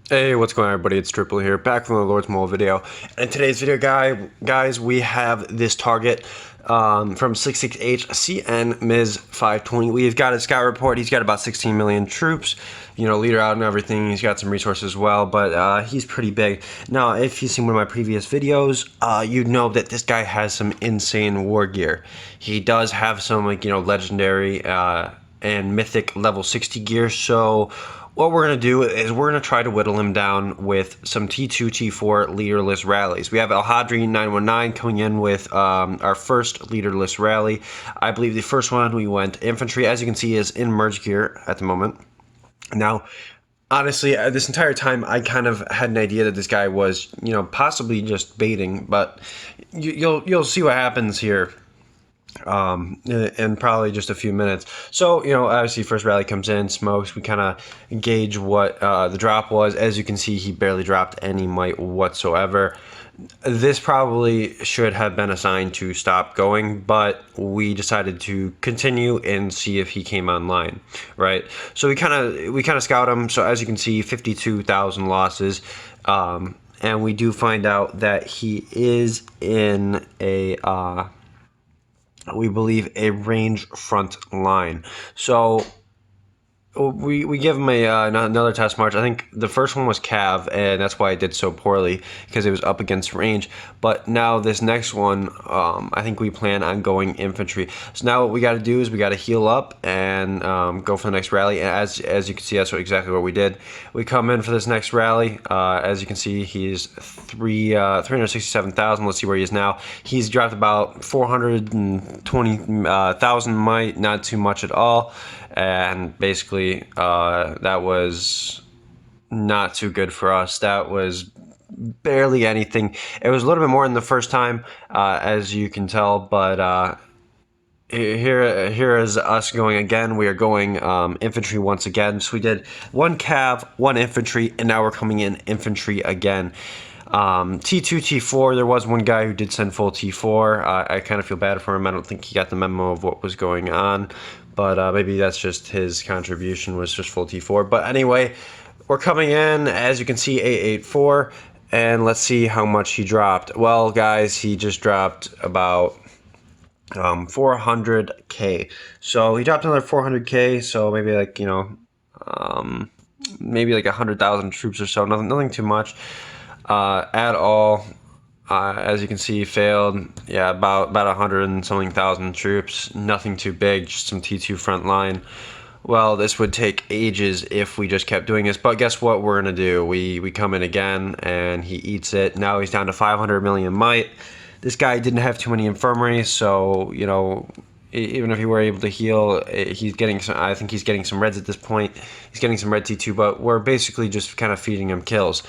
Hey, what's going on, everybody? It's Tripoli here, back from the Lord's Mole video. And in today's video, guys, we have this target from 66H Ms 520. We've got a scout report. He's got about 16 million troops, leader out and everything. He's got some resources as well, but he's pretty big. Now, if you've seen one of my previous videos, you know that this guy has some insane war gear. He does have some, legendary and mythic level 60 gear, so what we're going to do is we're going to try to whittle him down with some T2, T4 leaderless rallies. We have Al-Hadri 919 coming in with our first leaderless rally. I believe the first one we went infantry, as you can see, is in merge gear at the moment. Now, honestly, this entire time I kind of had an idea that this guy was, possibly just baiting, but you'll see what happens here in probably just a few minutes. So, obviously first rally comes in, smokes, we kind of gauge what the drop was. As you can see, he barely dropped any might whatsoever. This probably should have been assigned to stop going, but we decided to continue and see if he came online, right? So we kind of scout him. So as you can see, 52,000 losses, and we do find out that he is in a we believe a range front line. So we give him another test march. I think the first one was Cav, and that's why it did so poorly, because it was up against range. But now this next one, I think we plan on going infantry. So now what we got to do is we got to heal up and go for the next rally. And as you can see, that's exactly what we did. We come in for this next rally. As you can see, he's 367,000. Let's see where he is now. He's dropped about 420,000 might, not too much at all. And basically that was not too good for us. That was barely anything. It was a little bit more than the first time, as you can tell, but here is us going again. We are going infantry once again. So we did one cav, one infantry, and now we're coming in infantry again. T2, T4, there was one guy who did send full T4. I kind of feel bad for him. I don't think he got the memo of what was going on, but maybe that's just his contribution was just full T4. But anyway, we're coming in, as you can see, 884, and let's see how much he dropped. Well, guys, he just dropped about 400k. So he dropped another 400k, so maybe maybe like 100,000 troops or so. Nothing too much at all. As you can see, failed. Yeah, about 100 and something thousand troops. Nothing too big, just some T2 front line. Well, this would take ages if we just kept doing this, but guess what we're gonna do? We come in again and he eats it. Now he's down to 500 million might. This guy didn't have too many infirmaries, so even if he were able to heal, he's getting some. I think he's getting some reds at this point. He's getting some red T2, but we're basically just kind of feeding him kills.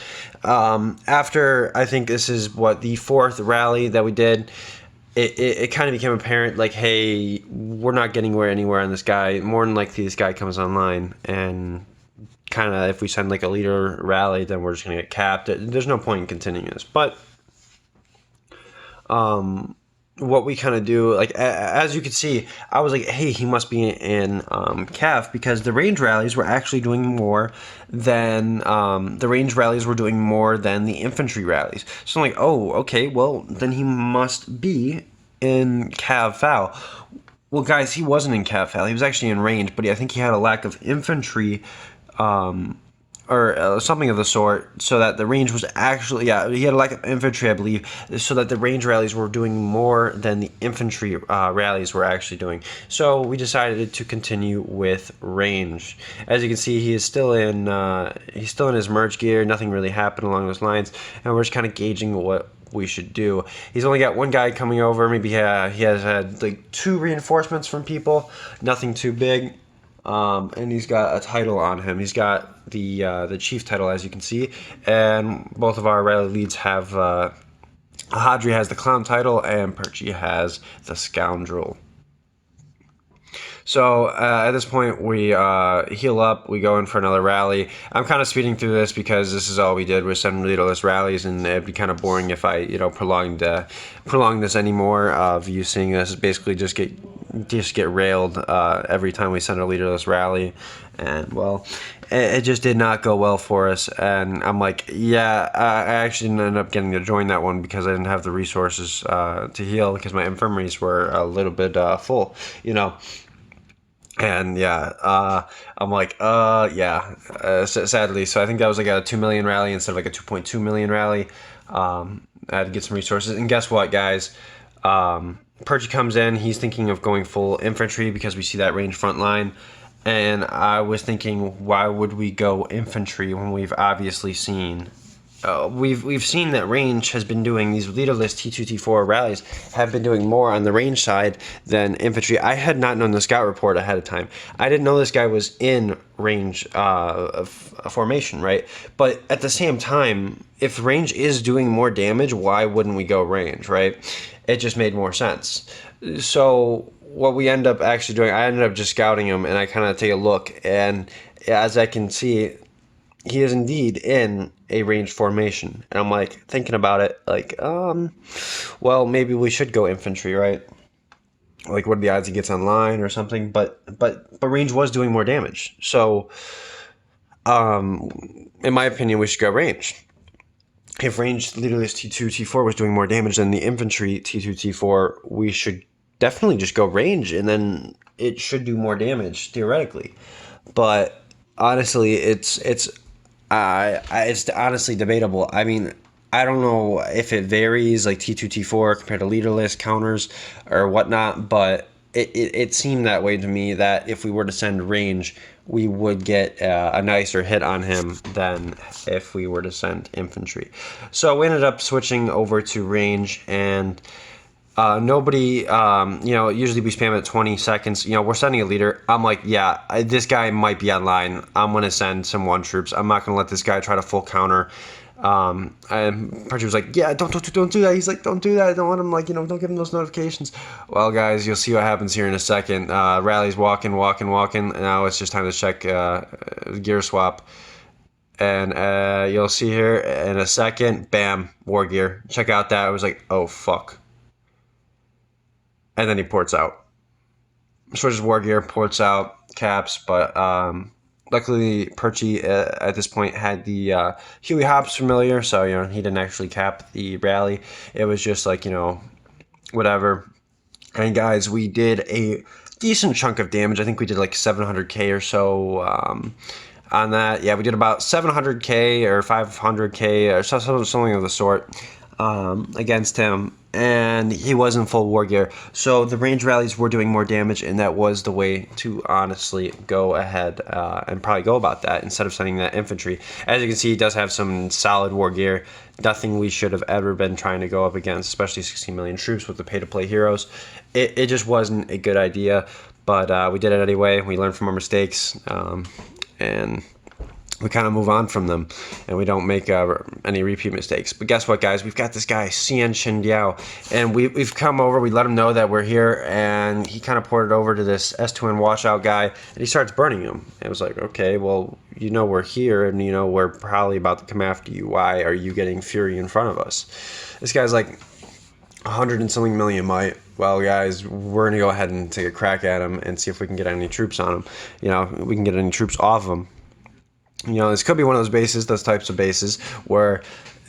After, I think this is the fourth rally that we did, it kind of became apparent, like, hey, we're not getting anywhere on this guy. More than likely, this guy comes online, and kind of if we send like a leader rally, then we're just gonna get capped. There's no point in continuing this, but what we kind of do, like, as you can see, I was like, hey, he must be in CAF, because the range rallies were actually doing more than the infantry rallies. So I'm like, oh, okay, well, then he must be in Cav Fal. Well, guys, he wasn't in Cav Fal. He was actually in range, but I think he had a lack of infantry, or something of the sort, so that the range was actually, he had a lack of infantry, I believe, so that the range rallies were doing more than the infantry rallies were actually doing. So we decided to continue with range. As you can see, he is still in his merge gear. Nothing really happened along those lines, and we're just kind of gauging what we should do. He's only got one guy coming over. Maybe he has had like 2 reinforcements from people. Nothing too big. And he's got a title on him. He's got the chief title, as you can see, and both of our rally leads have Hadri has the clown title and Perchi has the scoundrel. So at this point, we heal up, we go in for another rally. I'm kind of speeding through this because this is all we did was send leaderless rallies, and it'd be kind of boring if I prolonged this anymore. Of you seeing this, basically just just get railed every time we send a leaderless rally, and well, it just did not go well for us. And I'm like, yeah, I actually ended up getting to join that one because I didn't have the resources to heal because my infirmaries were a little bit full, you know. And yeah, I'm like, yeah, sadly. So I think that was like a 2 million rally instead of like a 2.2 million rally. I had to get some resources. And guess what, guys? Perchy comes in. He's thinking of going full infantry because we see that range front line. And I was thinking, why would we go infantry when we've obviously seen we've seen that range has been doing these leaderless T2 T4 rallies have been doing more on the range side than infantry. I had not known the scout report ahead of time. I didn't know this guy was in range of formation, right? But at the same time, if range is doing more damage, why wouldn't we go range, right? It just made more sense. So what we end up actually doing, I ended up just scouting him, and I kind of take a look, and as I can see, he is indeed in a ranged formation. And I'm like thinking about it, like, well, maybe we should go infantry, right? Like, what are the odds he gets online or something? But range was doing more damage. So, in my opinion, we should go range. If range leaderless T2 T4 was doing more damage than the infantry T2 T4, we should definitely just go range, and then it should do more damage theoretically. But honestly, it's honestly debatable. I mean, I don't know if it varies, like T2, T4 compared to leaderless counters or whatnot, but it seemed that way to me, that if we were to send range, we would get a nicer hit on him than if we were to send infantry. So we ended up switching over to range, and nobody, usually we spam at 20 seconds. We're sending a leader. I'm like, yeah, this guy might be online. I'm going to send some one troops. I'm not going to let this guy try to full counter. And Perchy was like, yeah, don't do that. He's like, don't do that. Don't let him, don't give him those notifications. Well, guys, you'll see what happens here in a second. Rally's walking. Now it's just time to check gear swap. And you'll see here in a second, bam, war gear. Check out that. I was like, oh, fuck. And then he ports out. Switches war gear, ports out, caps, but luckily Perchy at this point had the Huey Hobbs familiar, so he didn't actually cap the rally. It was just like, whatever. And guys, we did a decent chunk of damage. I think we did like 700k or so on that. Yeah, we did about 700k or 500k or something of the sort against him. And he was in full war gear. So the range rallies were doing more damage, and that was the way to honestly go ahead and probably go about that instead of sending that infantry. As you can see, he does have some solid war gear. Nothing we should have ever been trying to go up against, especially 16 million troops with the pay-to-play heroes. It just wasn't a good idea, but we did it anyway. We learned from our mistakes, and we kind of move on from them, and we don't make any repeat mistakes. But guess what, guys? We've got this guy, Cian Chindiao, and we've come over. We let him know that we're here, and he kind of ported over to this S2N washout guy, and he starts burning him. And it was like, okay, well, we're here, and we're probably about to come after you. Why are you getting Fury in front of us? This guy's like 100 and something million might. Well, guys, we're going to go ahead and take a crack at him and see if we can get any troops on him. We can get any troops off of him. This could be one of those types of bases where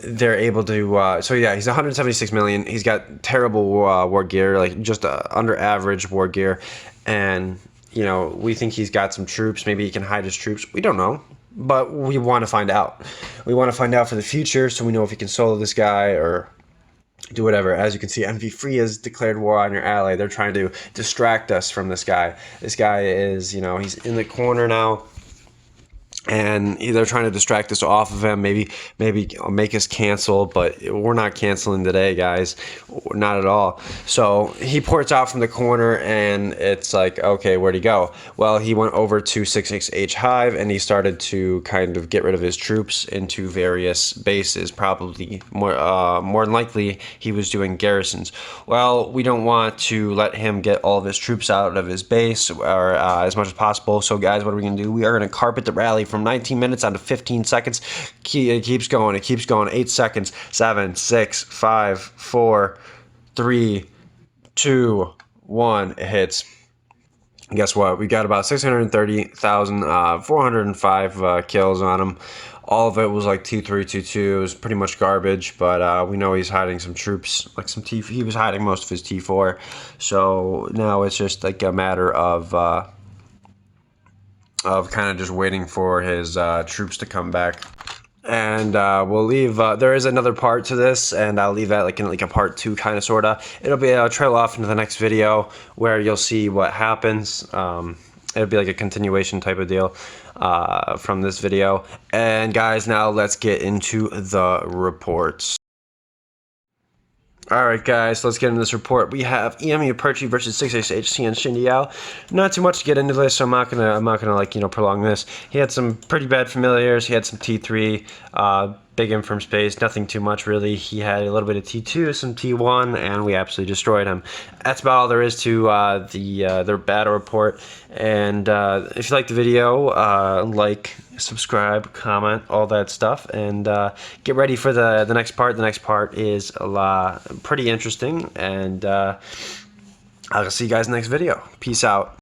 they're able to, so yeah, he's 176 million. He's got terrible war gear, like just under average war gear. And, we think he's got some troops. Maybe he can hide his troops. We don't know, but we want to find out. We want to find out for the future so we know if he can solo this guy or do whatever. As you can see, MV Free has declared war on your ally. They're trying to distract us from this guy. This guy is, he's in the corner now. And they're trying to distract us off of him, maybe make us cancel, but we're not canceling today, guys. Not at all. So he ports out from the corner, and it's like, okay, where'd he go? Well, he went over to 66H Hive, and he started to kind of get rid of his troops into various bases. Probably more than likely, he was doing garrisons. Well, we don't want to let him get all of his troops out of his base or as much as possible. So, guys, what are we going to do? We are going to carpet the rally from 19 minutes down to 15 seconds. It keeps going. 8 seconds. 7, 6, 5, 4, 3, 2, 1 hits. Guess what? We got about 630,405 kills on him. All of it was like T322. It was pretty much garbage, but we know he's hiding some troops, like some T. He was hiding most of his T4, so now it's just like a matter of kind of just waiting for his troops to come back. And we'll leave. There is another part to this, and I'll leave that like in like a part 2 kind of sorta. It'll be a trail off into the next video where you'll see what happens. It'll be like a continuation type of deal from this video. And guys, now let's get into the reports. Alright guys, let's get into this report. We have EMU Perchi versus 6HC and Shindy Yao. Not too much to get into this, so I'm not gonna like, you know, prolong this. He had some pretty bad familiars, he had some T3, big in from space, nothing too much really. He had a little bit of T2, some T1, and we absolutely destroyed him. That's about all there is to their battle report. And if you like the video, like, subscribe, comment, all that stuff, and get ready for the next part. The next part is pretty interesting, and I'll see you guys in the next video. Peace out.